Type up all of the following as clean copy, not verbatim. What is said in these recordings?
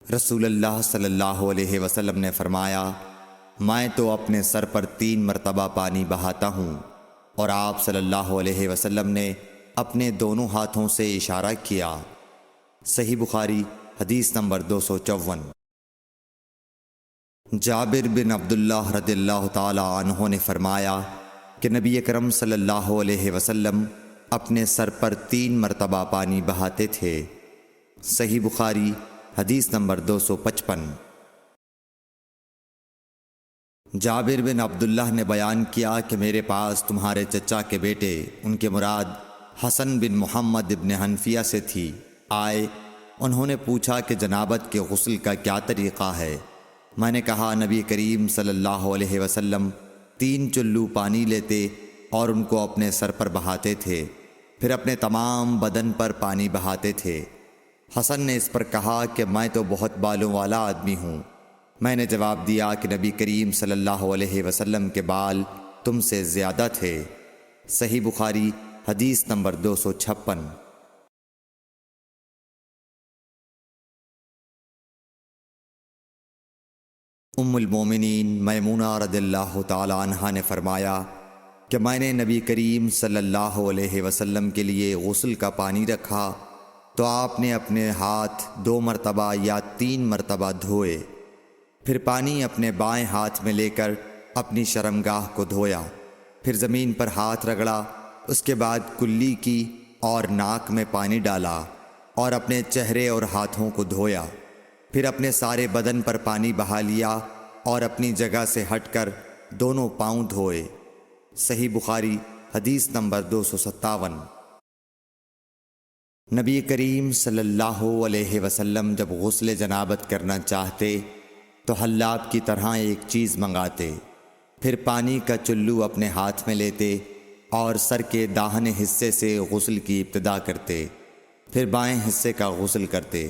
رسول اللہ صلی اللہ علیہ وسلم نے فرمایا، میں تو اپنے سر پر 3 مرتبہ پانی بہاتا ہوں، اور آپ صلی اللہ علیہ وسلم نے اپنے دونوں ہاتھوں سے اشارہ کیا۔ صحیح بخاری حدیث نمبر 254۔ جابر بن عبداللہ رضی اللہ تعالی عنہ نے فرمایا کہ نبی اکرم صلی اللہ علیہ وسلم اپنے سر پر 3 مرتبہ پانی بہاتے تھے۔ صحیح بخاری حدیث نمبر 255۔ جابر بن عبداللہ نے بیان کیا کہ میرے پاس تمہارے چچا کے بیٹے، ان کے مراد حسن بن محمد ابن حنفیہ سے تھی، آئے۔ انہوں نے پوچھا کہ جنابت کے غسل کا کیا طریقہ ہے؟ میں نے کہا، نبی کریم صلی اللہ علیہ وسلم 3 چلو پانی لیتے اور ان کو اپنے سر پر بہاتے تھے، پھر اپنے تمام بدن پر پانی بہاتے تھے۔ حسن نے اس پر کہا کہ میں تو بہت بالوں والا آدمی ہوں۔ میں نے جواب دیا کہ نبی کریم صلی اللہ علیہ وسلم کے بال تم سے زیادہ تھے۔ صحیح بخاری حدیث نمبر 256۔ ام المومنین میمونہ رضی اللہ تعالی عنہا نے فرمایا کہ میں نے نبی کریم صلی اللہ علیہ وسلم کے لیے غسل کا پانی رکھا تو آپ نے اپنے ہاتھ 2 مرتبہ یا 3 مرتبہ دھوئے، پھر پانی اپنے بائیں ہاتھ میں لے کر اپنی شرمگاہ کو دھویا، پھر زمین پر ہاتھ رگڑا، اس کے بعد کلی کی اور ناک میں پانی ڈالا اور اپنے چہرے اور ہاتھوں کو دھویا، پھر اپنے سارے بدن پر پانی بہا لیا اور اپنی جگہ سے ہٹ کر دونوں پاؤں دھوئے۔ صحیح بخاری حدیث نمبر 257۔ نبی کریم صلی اللہ علیہ وسلم جب غسل جنابت کرنا چاہتے تو حلاب کی طرح ایک چیز منگاتے، پھر پانی کا چلو اپنے ہاتھ میں لیتے اور سر کے داہنے حصے سے غسل کی ابتدا کرتے، پھر بائیں حصے کا غسل کرتے،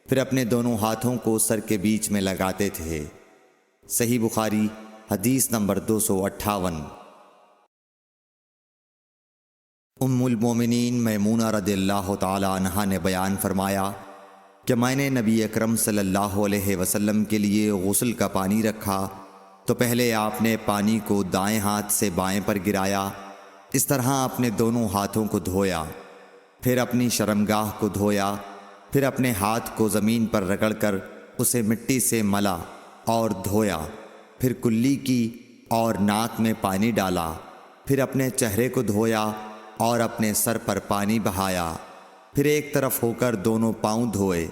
پھر اپنے دونوں ہاتھوں کو سر کے بیچ میں لگاتے تھے۔ صحیح بخاری حدیث نمبر 258۔ ام المومنین میمونہ رضی اللہ تعالی عنہا نے بیان فرمایا کہ میں نے نبی اکرم صلی اللہ علیہ وسلم کے لیے غسل کا پانی رکھا تو پہلے آپ نے پانی کو دائیں ہاتھ سے بائیں پر گرایا، اس طرح اپنے دونوں ہاتھوں کو دھویا، پھر اپنی شرمگاہ کو دھویا، پھر اپنے ہاتھ کو زمین پر رگڑ کر اسے مٹی سے ملا اور دھویا، پھر کلی کی اور ناک میں پانی ڈالا، پھر اپنے چہرے کو دھویا اور اپنے سر پر پانی بہایا، پھر ایک طرف ہو کر دونوں پاؤں دھوئے،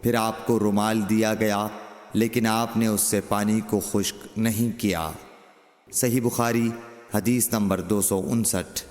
پھر آپ کو رومال دیا گیا لیکن آپ نے اس سے پانی کو خشک نہیں کیا۔ صحیح بخاری حدیث نمبر 259۔